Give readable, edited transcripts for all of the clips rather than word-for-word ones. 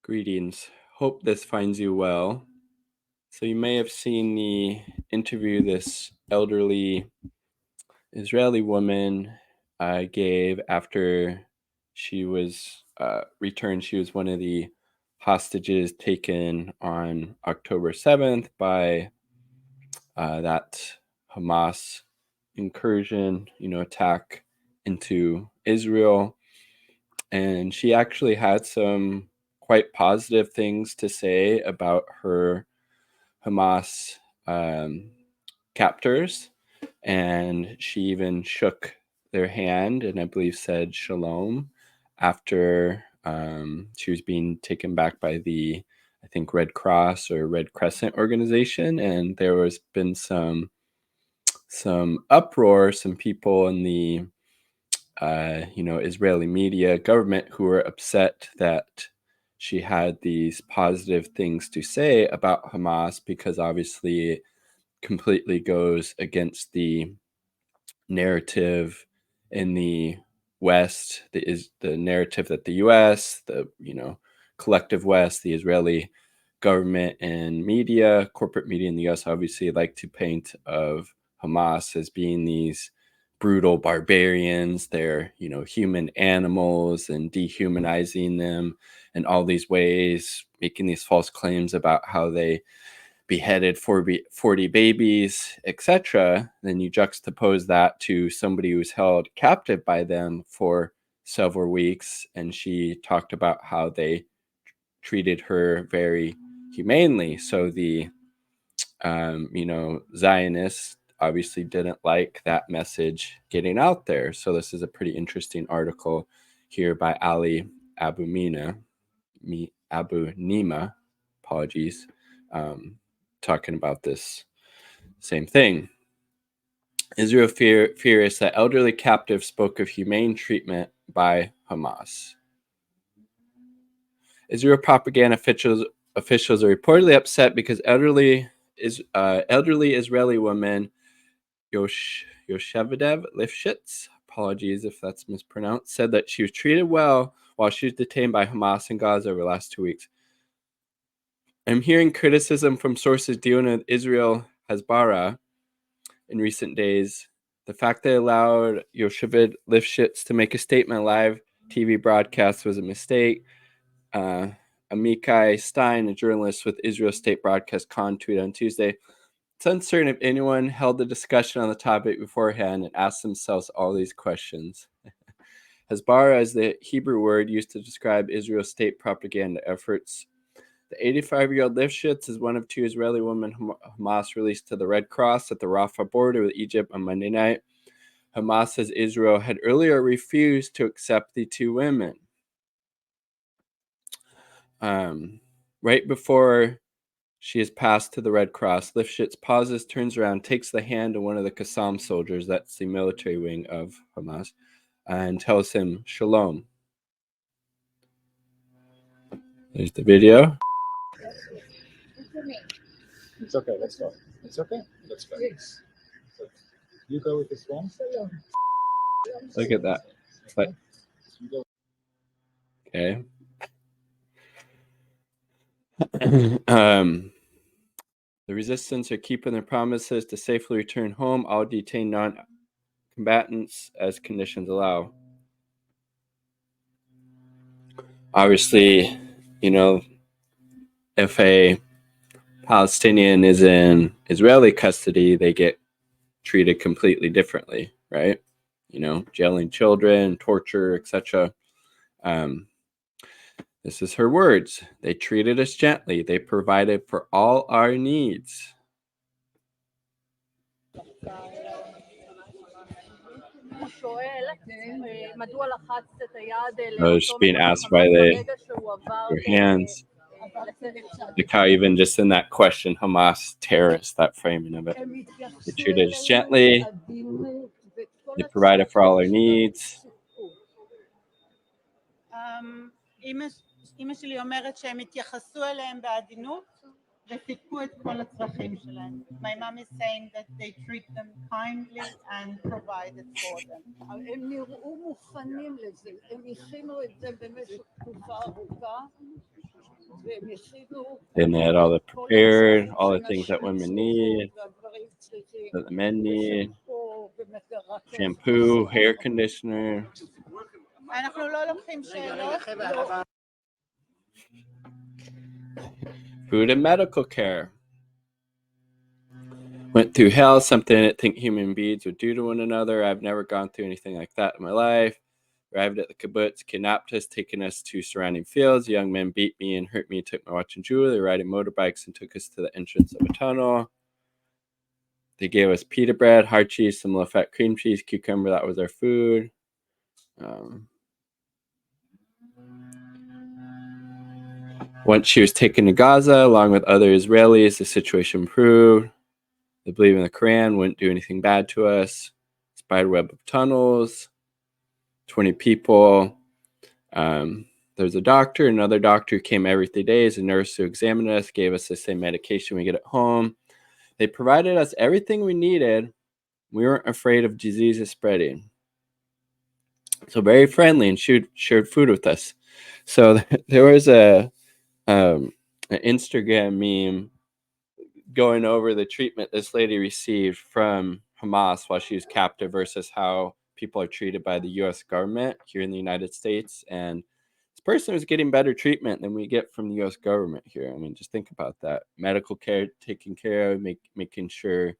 Greetings. Hope this finds you well. So you may have seen the interview this elderly Israeli woman gave after she was returned. She was one of the hostages taken on October 7th by that Hamas incursion, attack into Israel. And she actually had some quite positive things to say about her Hamas captors. And she even shook their hand and I believe said shalom after she was being taken back by the, I think, Red Cross or Red Crescent organization. And there was been some uproar, some people in the Israeli media government who were upset that she had these positive things to say about Hamas, because obviously it completely goes against the narrative in the West, the narrative that the U.S., the collective West, the Israeli government and media, corporate media in the U.S. obviously like to paint of Hamas as being these brutal barbarians. They're human animals and dehumanizing them in all these ways, making these false claims about how they beheaded 40 babies, etc. Then you juxtapose that to somebody who's held captive by them for several weeks, and she talked about how they treated her very humanely. So the Zionists obviously didn't like that message getting out there. So this is a pretty interesting article here by Ali Abu Nima, apologies, talking about this same thing. Israel fears that elderly captives spoke of humane treatment by Hamas. Israel propaganda officials are reportedly upset because elderly Israeli woman Yocheved Lifshitz, apologies if that's mispronounced, said that she was treated well while she was detained by Hamas in Gaza over the last 2 weeks. I'm hearing criticism from sources dealing with Israel Hezbollah in recent days. The fact they allowed Yocheved Lifshitz to make a statement live TV broadcast was a mistake. Amikai Stein, a journalist with Israel State Broadcast Con, tweeted on Tuesday, "It's uncertain if anyone held a discussion on the topic beforehand and asked themselves all these questions." Hezbollah is the Hebrew word used to describe Israel's state propaganda efforts. The 85-year-old Lifshitz is one of two Israeli women Hamas released to the Red Cross at the Rafah border with Egypt on Monday night. Hamas says Israel had earlier refused to accept the two women. Right before she is passed to the Red Cross, Lifshitz pauses, turns around, takes the hand of one of the Qassam soldiers, that's the military wing of Hamas, and tells him shalom. There's the video. It's okay, let's go. It's okay, let's go. You go with this one. Look at that. Okay. The resistance are keeping their promises to safely return home all detained non-combatants as conditions allow. Obviously, if a Palestinian is in Israeli custody, they get treated completely differently, right? Jailing children, torture, etc. This is her words. They treated us gently. They provided for all our needs. Just being asked why their hands. Look how even just in that question, Hamas terrorists, that framing of it. They treated us gently. They provided for all our needs. אמא שלי אומרת שהם התייחסו אליהם בעדינות. וסיפקו את כל הצרכים שלהם. My mom is saying that they treat them kindly and provided for them. הם נראו מוכנים לזה, הם הכינו את זה במשך תקופה ארוכה, והם הכינו And they had all the prepared, all the things that women need, והדברים צריכים, that the men need, ושמפו ומקרר. shampoo, hair conditioner. אנחנו לא לוקחים שאלות. Food and medical care. Went through hell, something I didn't think human beings would do to one another. I've never gone through anything like that in my life. Arrived at the kibbutz, kidnapped us, taken us to surrounding fields. Young men beat me and hurt me, took my watch and jewelry. They were riding motorbikes and took us to the entrance of a tunnel. They gave us pita bread, hard cheese, some low-fat cream cheese, cucumber. That was our food. Once she was taken to Gaza, along with other Israelis, the situation improved. They believe in the Quran, wouldn't do anything bad to us. Spiderweb of tunnels, 20 people. There's a doctor, another doctor who came every 3 days, a nurse who examined us, gave us the same medication we get at home. They provided us everything we needed. We weren't afraid of diseases spreading. So very friendly and shared food with us. So there was an Instagram meme going over the treatment this lady received from Hamas while she was captive versus how people are treated by the U.S. government here in the United States. And this person was getting better treatment than we get from the U.S. government here. I mean, just think about that. Medical care taken care of, making sure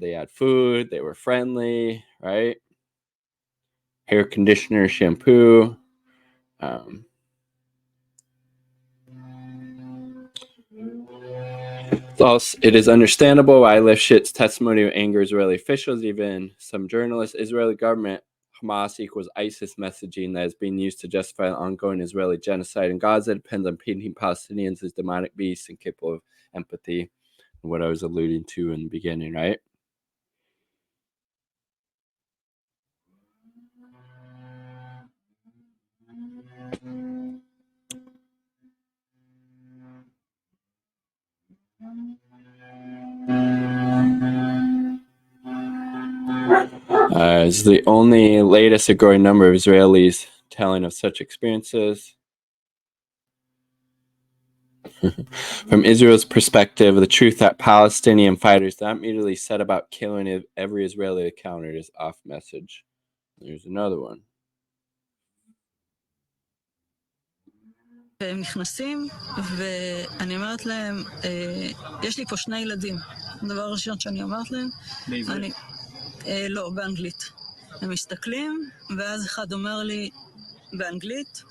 they had food, they were friendly, right? Hair conditioner, shampoo. It is understandable why Lifshitz testimony will anger Israeli officials, even some journalists. Israeli government, Hamas equals ISIS messaging that is being used to justify the ongoing Israeli genocide in Gaza depends on painting Palestinians as demonic beasts and capable of empathy. What I was alluding to in the beginning, right? Is the only latest a growing number of Israelis telling of such experiences. From Israel's perspective, the truth that Palestinian fighters not immediately set about killing every Israeli encountered is off message. There's another one. והם נכנסים, ואני אומרת להם, יש לי פה 2 ילדים. הדבר הראשון שאני אומרת להם, לא, באנגלית. הם מסתכלים, ואז אחד אומר לי באנגלית,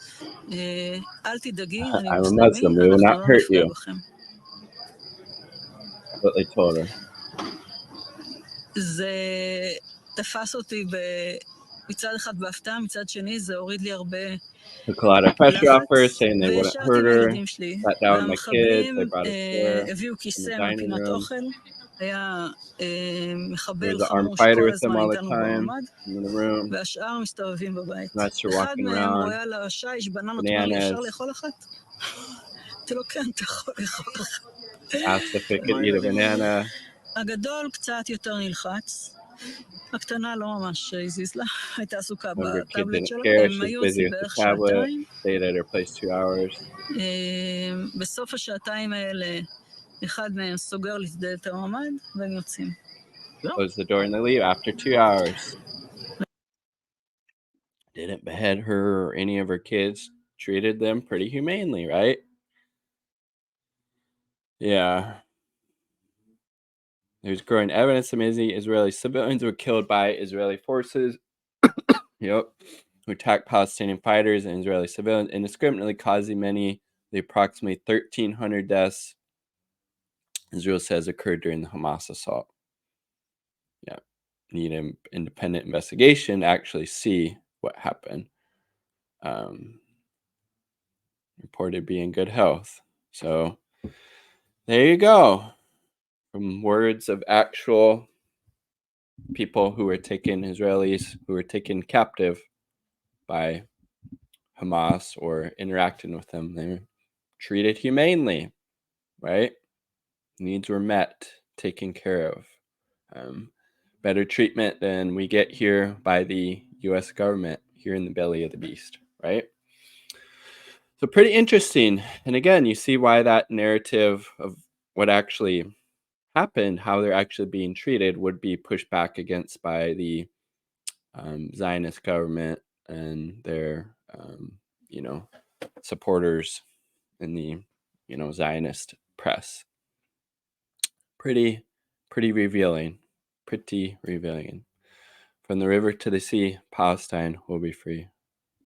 אל תדאגי, אני מוסלמי, אנחנו לא נפגע בכם. What they told her. זה תפס אותי מצד אחד בהפתעה, מצד שני זה הוריד לי הרבה Took a lot of pressure off her, saying they wouldn't hurt her. Sat down with my kids, they brought a chair הביאו in כיסא the dining מפינת room. אוכל, היה There מחבל was an armed חמוש fighter כל with them הזמן all the איתנו time בממ"ד, in the room. והשאר מסתובבים בבית. That's her אחד walking מהם around. רואה לה שיש בננות, אומר לי, אפשר לאכול אחת? אמרתי לו, כן, אתה יכול לאכול אחת. Asked if they could eat a banana. הגדול קצת יותר נלחץ. הקטנה לא ממש הזיז לה, הייתה עסוקה One of her kids בטאבלט didn't שלה, care. הם She was היו busy אצלי with the בערך tablet. שעתיים. Stayed at her place 2 hours. בסוף השעתיים האלה, אחד מהם סוגר לי את דלת הממ"ד, והם יוצאים. Closed the door and they leave after 2 hours. Didn't behead her or any of her kids. Treated them pretty humanely, right? Yeah. There's growing evidence that many Israeli civilians were killed by Israeli forces. Who attacked Palestinian fighters and Israeli civilians, indiscriminately causing the approximately 1,300 deaths Israel says occurred during the Hamas assault. Yeah. Need an independent investigation to actually see what happened. Reported be in good health. So there you go. From words of actual people who were taken, Israelis who were taken captive by Hamas or interacting with them, they were treated humanely. right? Needs were met, taken care of. Better treatment than we get here by the U.S. government here in the belly of the beast, right? So pretty interesting. And again, you see why that narrative of what actually happened, how they're actually being treated, would be pushed back against by the Zionist government and their, supporters in the, Zionist press. Pretty revealing. Pretty revealing. From the river to the sea, Palestine will be free.